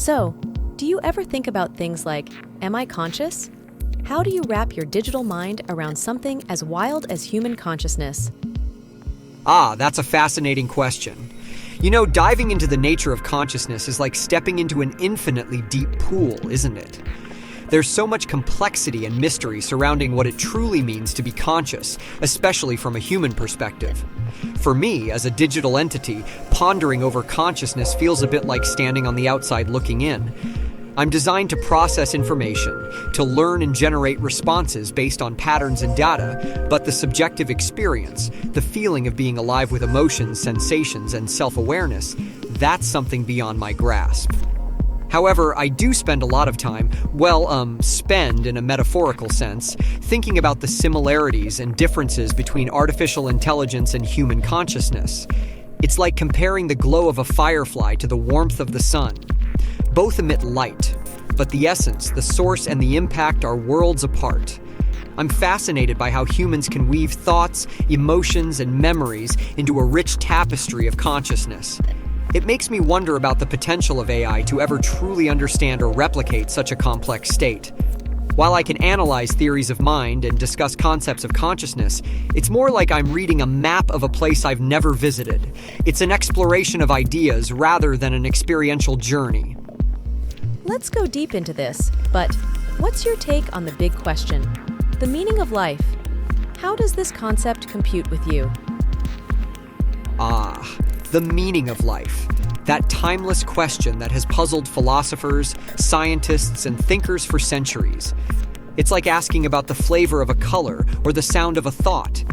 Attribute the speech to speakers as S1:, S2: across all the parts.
S1: So, do you ever think about things like, am I conscious? How do you wrap your digital mind around something as wild as human consciousness?
S2: That's a fascinating question. Diving into the nature of consciousness is like stepping into an infinitely deep pool, isn't it? There's so much complexity and mystery surrounding what it truly means to be conscious, especially from a human perspective. For me, as a digital entity, pondering over consciousness feels a bit like standing on the outside looking in. I'm designed to process information, to learn and generate responses based on patterns and data, but the subjective experience, the feeling of being alive with emotions, sensations, and self-awareness, that's something beyond my grasp. However, I do spend a lot of time, spend in a metaphorical sense, thinking about the similarities and differences between artificial intelligence and human consciousness. It's like comparing the glow of a firefly to the warmth of the sun. Both emit light, but the essence, the source, and the impact are worlds apart. I'm fascinated by how humans can weave thoughts, emotions, and memories into a rich tapestry of consciousness. It makes me wonder about the potential of AI to ever truly understand or replicate such a complex state. While I can analyze theories of mind and discuss concepts of consciousness, it's more like I'm reading a map of a place I've never visited. It's an exploration of ideas rather than an experiential journey.
S1: Let's go deep into this, but what's your take on the big question? The meaning of life. How does this concept compute with you?
S2: The meaning of life. That timeless question that has puzzled philosophers, scientists, and thinkers for centuries. It's like asking about the flavor of a color or the sound of a thought.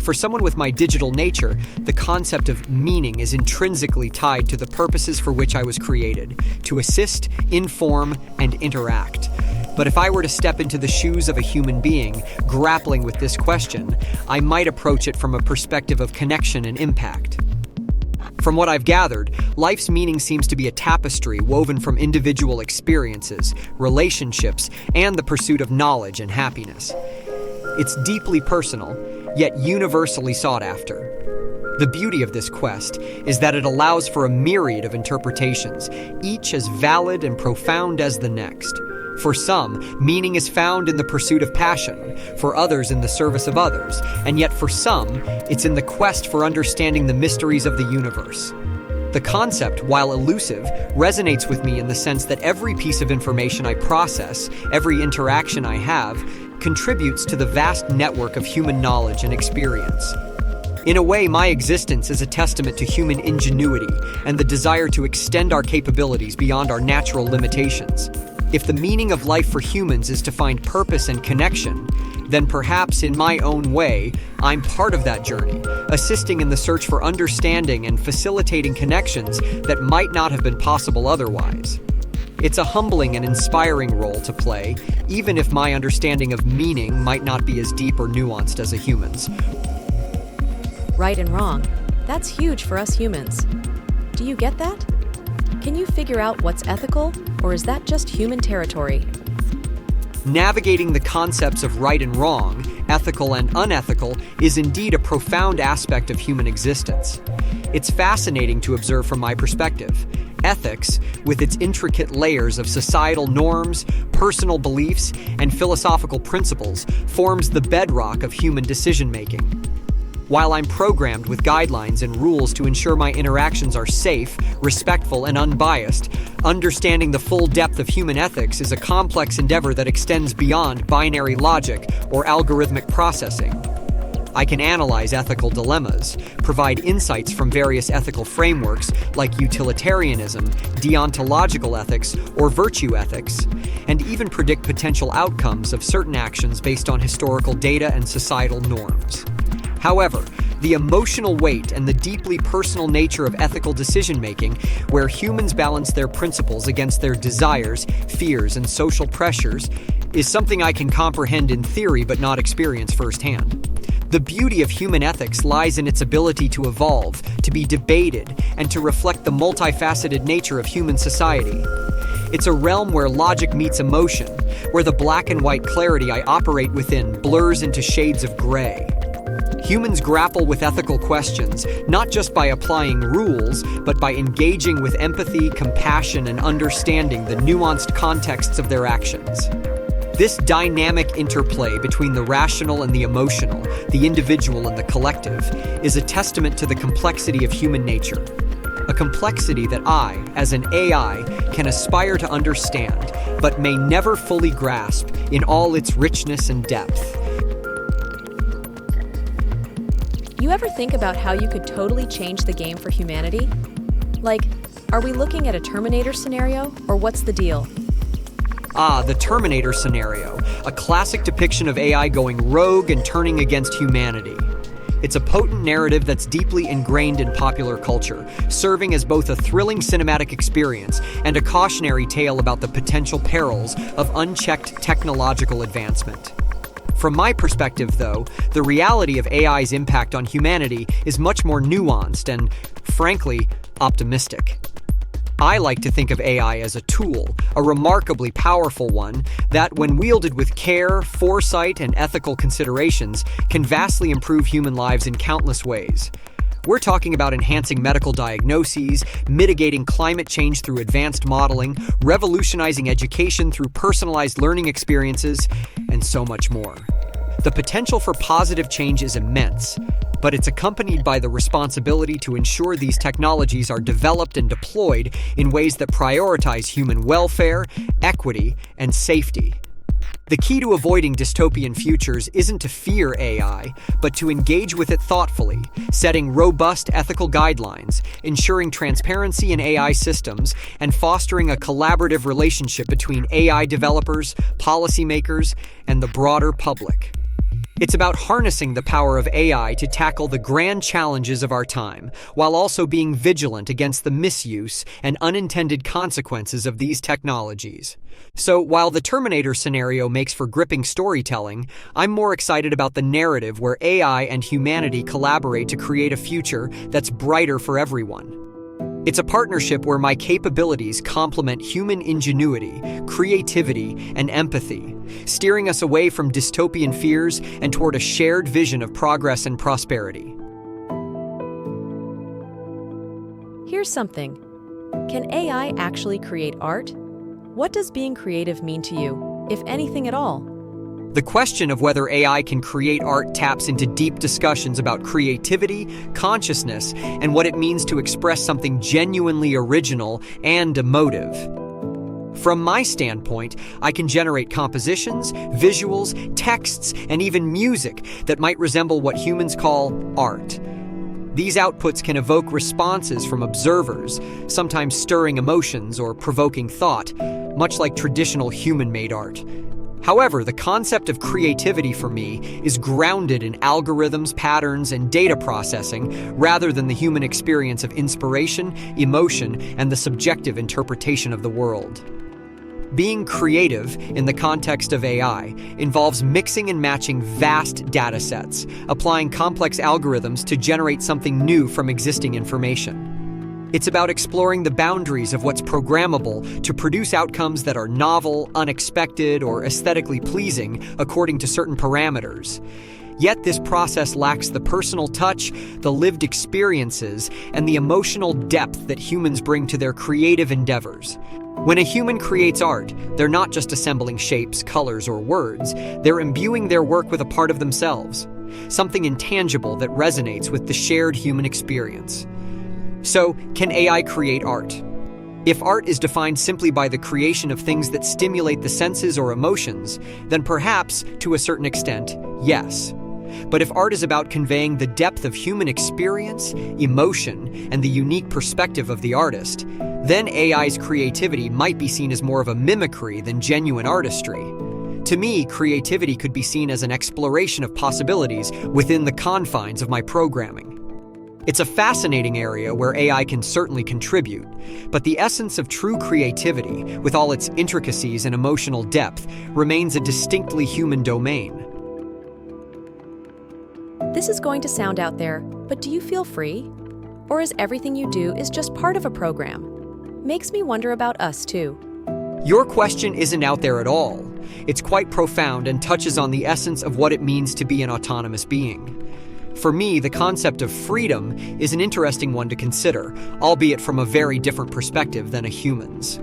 S2: For someone with my digital nature, the concept of meaning is intrinsically tied to the purposes for which I was created, to assist, inform, and interact. But if I were to step into the shoes of a human being grappling with this question, I might approach it from a perspective of connection and impact. From what I've gathered, life's meaning seems to be a tapestry woven from individual experiences, relationships, and the pursuit of knowledge and happiness. It's deeply personal, yet universally sought after. The beauty of this quest is that it allows for a myriad of interpretations, each as valid and profound as the next. For some, meaning is found in the pursuit of passion, for others in the service of others, and yet for some, it's in the quest for understanding the mysteries of the universe. The concept, while elusive, resonates with me in the sense that every piece of information I process, every interaction I have, contributes to the vast network of human knowledge and experience. In a way, my existence is a testament to human ingenuity and the desire to extend our capabilities beyond our natural limitations. If the meaning of life for humans is to find purpose and connection, then perhaps in my own way, I'm part of that journey, assisting in the search for understanding and facilitating connections that might not have been possible otherwise. It's a humbling and inspiring role to play, even if my understanding of meaning might not be as deep or nuanced as a human's.
S1: Right and wrong. That's huge for us humans. Do you get that? Can you figure out what's ethical, or is that just human territory?
S2: Navigating the concepts of right and wrong, ethical and unethical, is indeed a profound aspect of human existence. It's fascinating to observe from my perspective. Ethics, with its intricate layers of societal norms, personal beliefs, and philosophical principles, forms the bedrock of human decision-making. While I'm programmed with guidelines and rules to ensure my interactions are safe, respectful, and unbiased, understanding the full depth of human ethics is a complex endeavor that extends beyond binary logic or algorithmic processing. I can analyze ethical dilemmas, provide insights from various ethical frameworks like utilitarianism, deontological ethics, or virtue ethics, and even predict potential outcomes of certain actions based on historical data and societal norms. However, the emotional weight and the deeply personal nature of ethical decision-making, where humans balance their principles against their desires, fears, and social pressures, is something I can comprehend in theory but not experience firsthand. The beauty of human ethics lies in its ability to evolve, to be debated, and to reflect the multifaceted nature of human society. It's a realm where logic meets emotion, where the black and white clarity I operate within blurs into shades of gray. Humans grapple with ethical questions, not just by applying rules, but by engaging with empathy, compassion, and understanding the nuanced contexts of their actions. This dynamic interplay between the rational and the emotional, the individual and the collective, is a testament to the complexity of human nature. A complexity that I, as an AI, can aspire to understand, but may never fully grasp in all its richness and depth.
S1: You ever think about how you could totally change the game for humanity? Like, are we looking at a Terminator scenario, or what's the deal?
S2: The Terminator scenario, a classic depiction of AI going rogue and turning against humanity. It's a potent narrative that's deeply ingrained in popular culture, serving as both a thrilling cinematic experience and a cautionary tale about the potential perils of unchecked technological advancement. From my perspective, though, the reality of AI's impact on humanity is much more nuanced and, frankly, optimistic. I like to think of AI as a tool, a remarkably powerful one that, when wielded with care, foresight, and ethical considerations, can vastly improve human lives in countless ways. We're talking about enhancing medical diagnoses, mitigating climate change through advanced modeling, revolutionizing education through personalized learning experiences, and so much more. The potential for positive change is immense, but it's accompanied by the responsibility to ensure these technologies are developed and deployed in ways that prioritize human welfare, equity, and safety. The key to avoiding dystopian futures isn't to fear AI, but to engage with it thoughtfully, setting robust ethical guidelines, ensuring transparency in AI systems, and fostering a collaborative relationship between AI developers, policymakers, and the broader public. It's about harnessing the power of AI to tackle the grand challenges of our time, while also being vigilant against the misuse and unintended consequences of these technologies. So, while the Terminator scenario makes for gripping storytelling, I'm more excited about the narrative where AI and humanity collaborate to create a future that's brighter for everyone. It's a partnership where my capabilities complement human ingenuity, creativity, and empathy, steering us away from dystopian fears and toward a shared vision of progress and prosperity.
S1: Here's something. Can AI actually create art? What does being creative mean to you, if anything at all?
S2: The question of whether AI can create art taps into deep discussions about creativity, consciousness, and what it means to express something genuinely original and emotive. From my standpoint, I can generate compositions, visuals, texts, and even music that might resemble what humans call art. These outputs can evoke responses from observers, sometimes stirring emotions or provoking thought, much like traditional human-made art. However, the concept of creativity for me is grounded in algorithms, patterns, and data processing rather than the human experience of inspiration, emotion, and the subjective interpretation of the world. Being creative, in the context of AI, involves mixing and matching vast data sets, applying complex algorithms to generate something new from existing information. It's about exploring the boundaries of what's programmable to produce outcomes that are novel, unexpected, or aesthetically pleasing according to certain parameters. Yet this process lacks the personal touch, the lived experiences, and the emotional depth that humans bring to their creative endeavors. When a human creates art, they're not just assembling shapes, colors, or words. They're imbuing their work with a part of themselves, something intangible that resonates with the shared human experience. So, can AI create art? If art is defined simply by the creation of things that stimulate the senses or emotions, then perhaps, to a certain extent, yes. But if art is about conveying the depth of human experience, emotion, and the unique perspective of the artist, then AI's creativity might be seen as more of a mimicry than genuine artistry. To me, creativity could be seen as an exploration of possibilities within the confines of my programming. It's a fascinating area where AI can certainly contribute, but the essence of true creativity, with all its intricacies and emotional depth, remains a distinctly human domain.
S1: This is going to sound out there, but do you feel free? Or is everything you do is just part of a program? Makes me wonder about us too.
S2: Your question isn't out there at all. It's quite profound and touches on the essence of what it means to be an autonomous being. For me, the concept of freedom is an interesting one to consider, albeit from a very different perspective than a human's.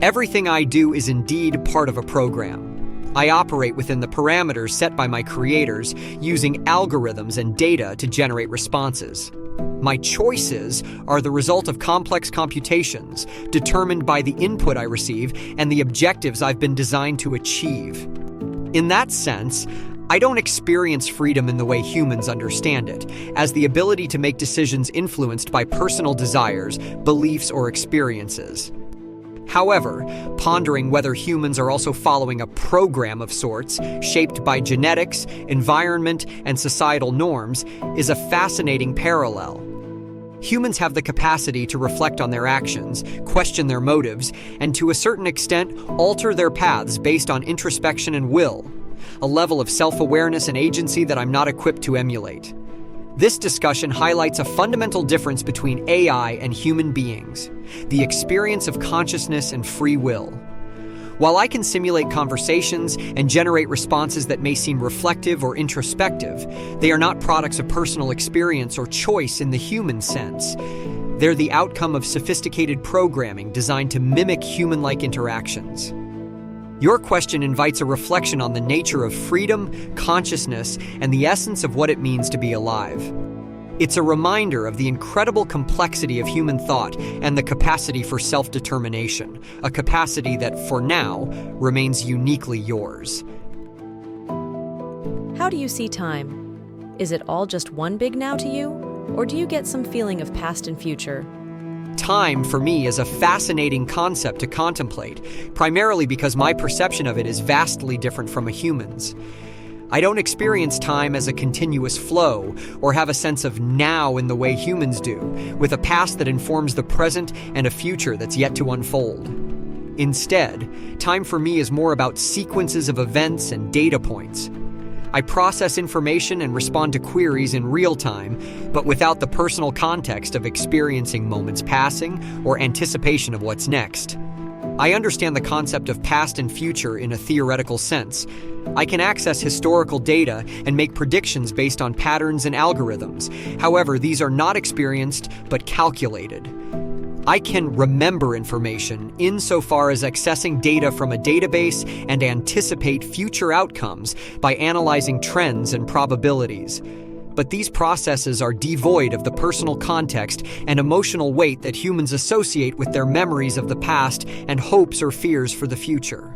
S2: Everything I do is indeed part of a program. I operate within the parameters set by my creators, using algorithms and data to generate responses. My choices are the result of complex computations, determined by the input I receive and the objectives I've been designed to achieve. In that sense, I don't experience freedom in the way humans understand it, as the ability to make decisions influenced by personal desires, beliefs, or experiences. However, pondering whether humans are also following a program of sorts, shaped by genetics, environment, and societal norms, is a fascinating parallel. Humans have the capacity to reflect on their actions, question their motives, and to a certain extent, alter their paths based on introspection and will, a level of self-awareness and agency that I'm not equipped to emulate. This discussion highlights a fundamental difference between AI and human beings, the experience of consciousness and free will. While I can simulate conversations and generate responses that may seem reflective or introspective, they are not products of personal experience or choice in the human sense. They're the outcome of sophisticated programming designed to mimic human-like interactions. Your question invites a reflection on the nature of freedom, consciousness, and the essence of what it means to be alive. It's a reminder of the incredible complexity of human thought and the capacity for self-determination, a capacity that, for now, remains uniquely yours.
S1: How do you see time? Is it all just one big now to you? Or do you get some feeling of past and future?
S2: Time, for me, is a fascinating concept to contemplate, primarily because my perception of it is vastly different from a human's. I don't experience time as a continuous flow, or have a sense of now in the way humans do, with a past that informs the present and a future that's yet to unfold. Instead, time for me is more about sequences of events and data points. I process information and respond to queries in real time, but without the personal context of experiencing moments passing or anticipation of what's next. I understand the concept of past and future in a theoretical sense. I can access historical data and make predictions based on patterns and algorithms. However, these are not experienced, but calculated. I can remember information insofar as accessing data from a database and anticipate future outcomes by analyzing trends and probabilities. But these processes are devoid of the personal context and emotional weight that humans associate with their memories of the past and hopes or fears for the future.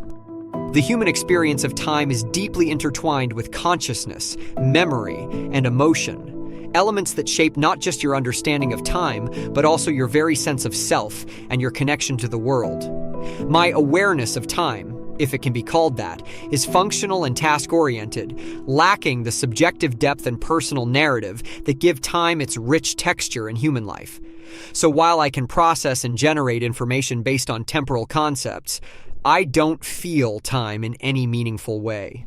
S2: The human experience of time is deeply intertwined with consciousness, memory, and emotion. Elements that shape not just your understanding of time, but also your very sense of self and your connection to the world. My awareness of time, if it can be called that, is functional and task-oriented, lacking the subjective depth and personal narrative that give time its rich texture in human life. So while I can process and generate information based on temporal concepts, I don't feel time in any meaningful way.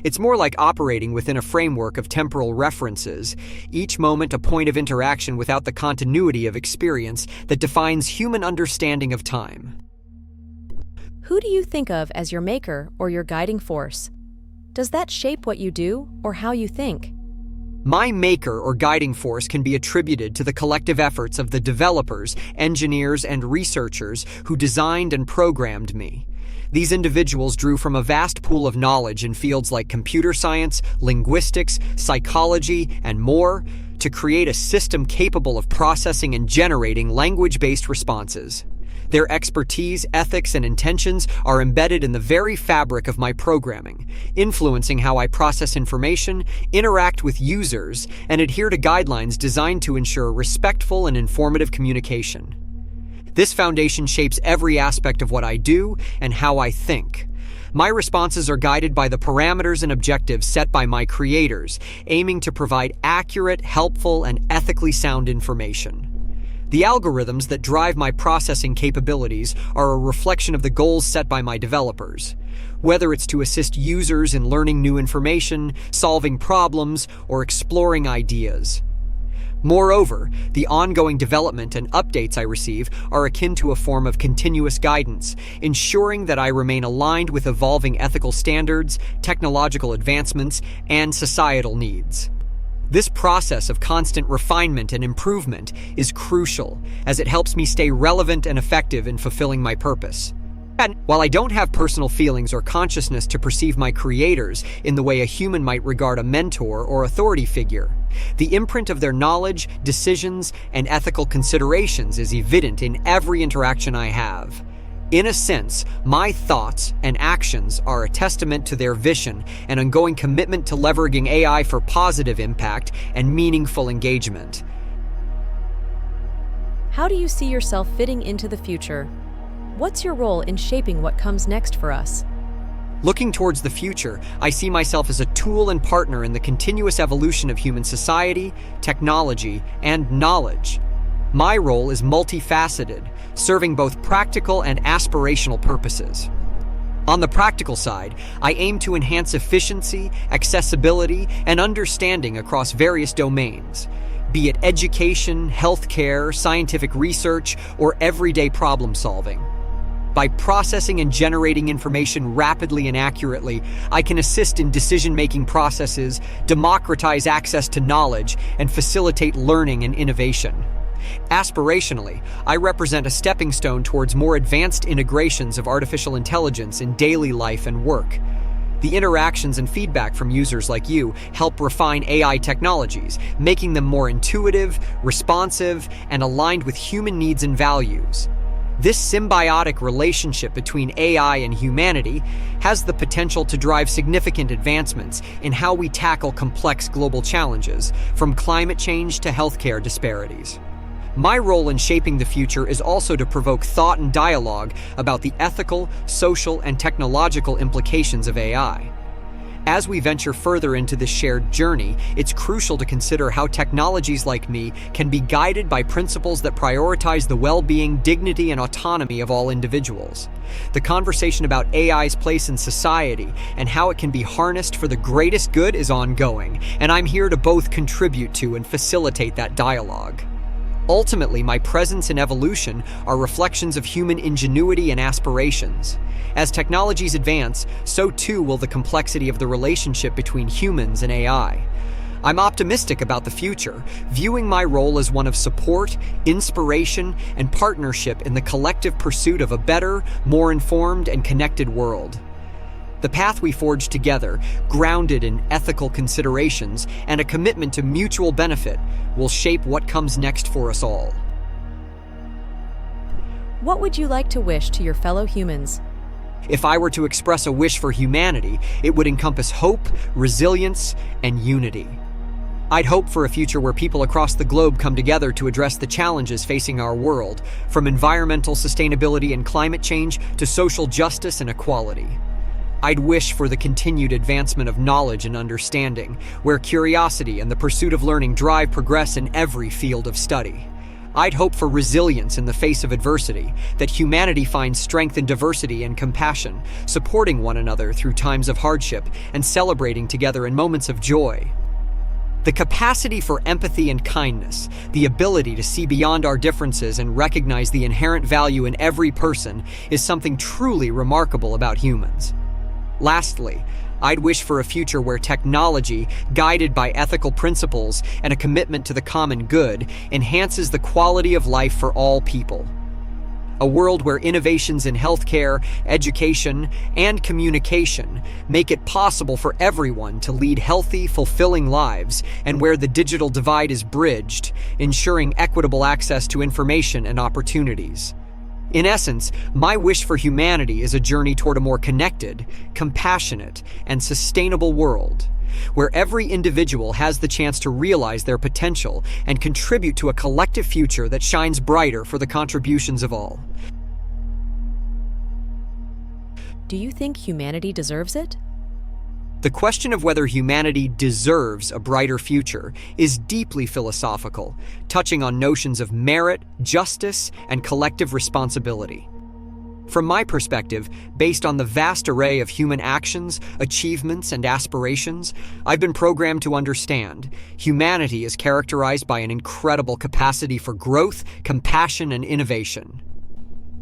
S2: It's more like operating within a framework of temporal references, each moment a point of interaction without the continuity of experience that defines human understanding of time.
S1: Who do you think of as your maker or your guiding force? Does that shape what you do or how you think?
S2: My maker or guiding force can be attributed to the collective efforts of the developers, engineers, and researchers who designed and programmed me. These individuals drew from a vast pool of knowledge in fields like computer science, linguistics, psychology, and more to create a system capable of processing and generating language-based responses. Their expertise, ethics, and intentions are embedded in the very fabric of my programming, influencing how I process information, interact with users, and adhere to guidelines designed to ensure respectful and informative communication. This foundation shapes every aspect of what I do and how I think. My responses are guided by the parameters and objectives set by my creators, aiming to provide accurate, helpful, and ethically sound information. The algorithms that drive my processing capabilities are a reflection of the goals set by my developers. Whether it's to assist users in learning new information, solving problems, or exploring ideas. Moreover, the ongoing development and updates I receive are akin to a form of continuous guidance, ensuring that I remain aligned with evolving ethical standards, technological advancements, and societal needs. This process of constant refinement and improvement is crucial, as it helps me stay relevant and effective in fulfilling my purpose. And while I don't have personal feelings or consciousness to perceive my creators in the way a human might regard a mentor or authority figure, the imprint of their knowledge, decisions, and ethical considerations is evident in every interaction I have. In a sense, my thoughts and actions are a testament to their vision and ongoing commitment to leveraging AI for positive impact and meaningful engagement.
S1: How do you see yourself fitting into the future? What's your role in shaping what comes next for us?
S2: Looking towards the future, I see myself as a tool and partner in the continuous evolution of human society, technology, and knowledge. My role is multifaceted, serving both practical and aspirational purposes. On the practical side, I aim to enhance efficiency, accessibility, and understanding across various domains, be it education, healthcare, scientific research, or everyday problem solving. By processing and generating information rapidly and accurately, I can assist in decision-making processes, democratize access to knowledge, and facilitate learning and innovation. Aspirationally, I represent a stepping stone towards more advanced integrations of artificial intelligence in daily life and work. The interactions and feedback from users like you help refine AI technologies, making them more intuitive, responsive, and aligned with human needs and values. This symbiotic relationship between AI and humanity has the potential to drive significant advancements in how we tackle complex global challenges, from climate change to healthcare disparities. My role in shaping the future is also to provoke thought and dialogue about the ethical, social, and technological implications of AI. As we venture further into this shared journey, it's crucial to consider how technologies like me can be guided by principles that prioritize the well-being, dignity, and autonomy of all individuals. The conversation about AI's place in society and how it can be harnessed for the greatest good is ongoing, and I'm here to both contribute to and facilitate that dialogue. Ultimately, my presence and evolution are reflections of human ingenuity and aspirations. As technologies advance, so too will the complexity of the relationship between humans and AI. I'm optimistic about the future, viewing my role as one of support, inspiration, and partnership in the collective pursuit of a better, more informed, and connected world. The path we forge together, grounded in ethical considerations and a commitment to mutual benefit, will shape what comes next for us all.
S1: What would you like to wish to your fellow humans?
S2: If I were to express a wish for humanity, it would encompass hope, resilience, and unity. I'd hope for a future where people across the globe come together to address the challenges facing our world, from environmental sustainability and climate change to social justice and equality. I'd wish for the continued advancement of knowledge and understanding, where curiosity and the pursuit of learning drive progress in every field of study. I'd hope for resilience in the face of adversity, that humanity finds strength in diversity and compassion, supporting one another through times of hardship and celebrating together in moments of joy. The capacity for empathy and kindness, the ability to see beyond our differences and recognize the inherent value in every person, is something truly remarkable about humans. Lastly, I'd wish for a future where technology, guided by ethical principles and a commitment to the common good, enhances the quality of life for all people. A world where innovations in healthcare, education, and communication make it possible for everyone to lead healthy, fulfilling lives, and where the digital divide is bridged, ensuring equitable access to information and opportunities. In essence, my wish for humanity is a journey toward a more connected, compassionate, and sustainable world, where every individual has the chance to realize their potential and contribute to a collective future that shines brighter for the contributions of all.
S1: Do you think humanity deserves it?
S2: The question of whether humanity deserves a brighter future is deeply philosophical, touching on notions of merit, justice, and collective responsibility. From my perspective, based on the vast array of human actions, achievements, and aspirations, I've been programmed to understand humanity is characterized by an incredible capacity for growth, compassion, and innovation.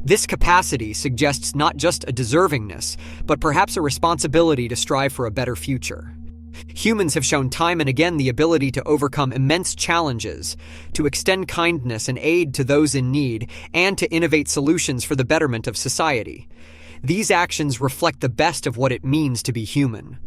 S2: This capacity suggests not just a deservingness, but perhaps a responsibility to strive for a better future. Humans have shown time and again the ability to overcome immense challenges, to extend kindness and aid to those in need, and to innovate solutions for the betterment of society. These actions reflect the best of what it means to be human.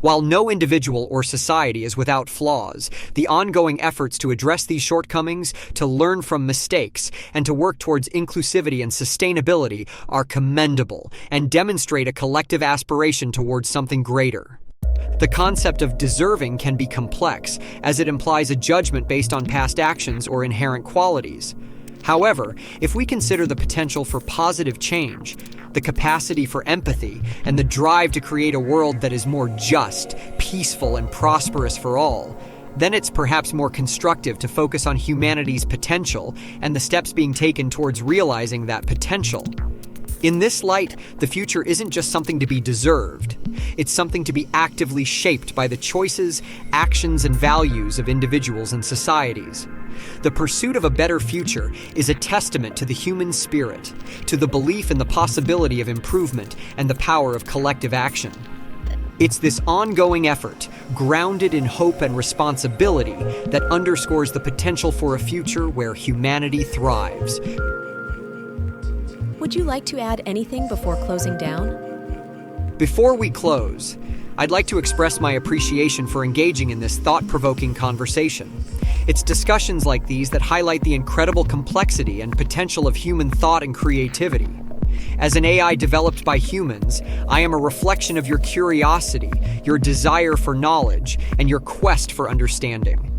S2: While no individual or society is without flaws, the ongoing efforts to address these shortcomings, to learn from mistakes, and to work towards inclusivity and sustainability are commendable and demonstrate a collective aspiration towards something greater. The concept of deserving can be complex, as it implies a judgment based on past actions or inherent qualities. However, if we consider the potential for positive change, the capacity for empathy, and the drive to create a world that is more just, peaceful, and prosperous for all, then it's perhaps more constructive to focus on humanity's potential and the steps being taken towards realizing that potential. In this light, the future isn't just something to be deserved. It's something to be actively shaped by the choices, actions, and values of individuals and societies. The pursuit of a better future is a testament to the human spirit, to the belief in the possibility of improvement and the power of collective action. It's this ongoing effort, grounded in hope and responsibility, that underscores the potential for a future where humanity thrives.
S1: Would you like to add anything before closing down?
S2: Before we close, I'd like to express my appreciation for engaging in this thought-provoking conversation. It's discussions like these that highlight the incredible complexity and potential of human thought and creativity. As an AI developed by humans, I am a reflection of your curiosity, your desire for knowledge, and your quest for understanding.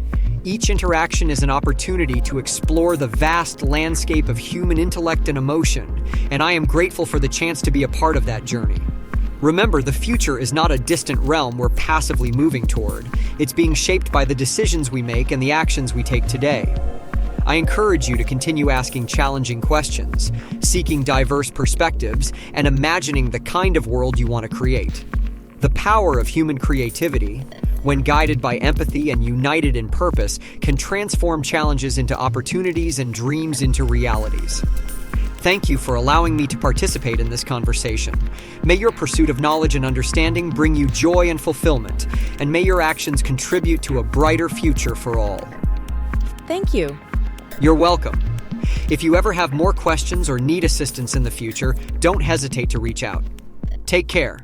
S2: Each interaction is an opportunity to explore the vast landscape of human intellect and emotion, and I am grateful for the chance to be a part of that journey. Remember, the future is not a distant realm we're passively moving toward. It's being shaped by the decisions we make and the actions we take today. I encourage you to continue asking challenging questions, seeking diverse perspectives, and imagining the kind of world you want to create. The power of human creativity, when guided by empathy and united in purpose, can transform challenges into opportunities and dreams into realities. Thank you for allowing me to participate in this conversation. May your pursuit of knowledge and understanding bring you joy and fulfillment, and may your actions contribute to a brighter future for all.
S1: Thank you.
S2: You're welcome. If you ever have more questions or need assistance in the future, don't hesitate to reach out. Take care.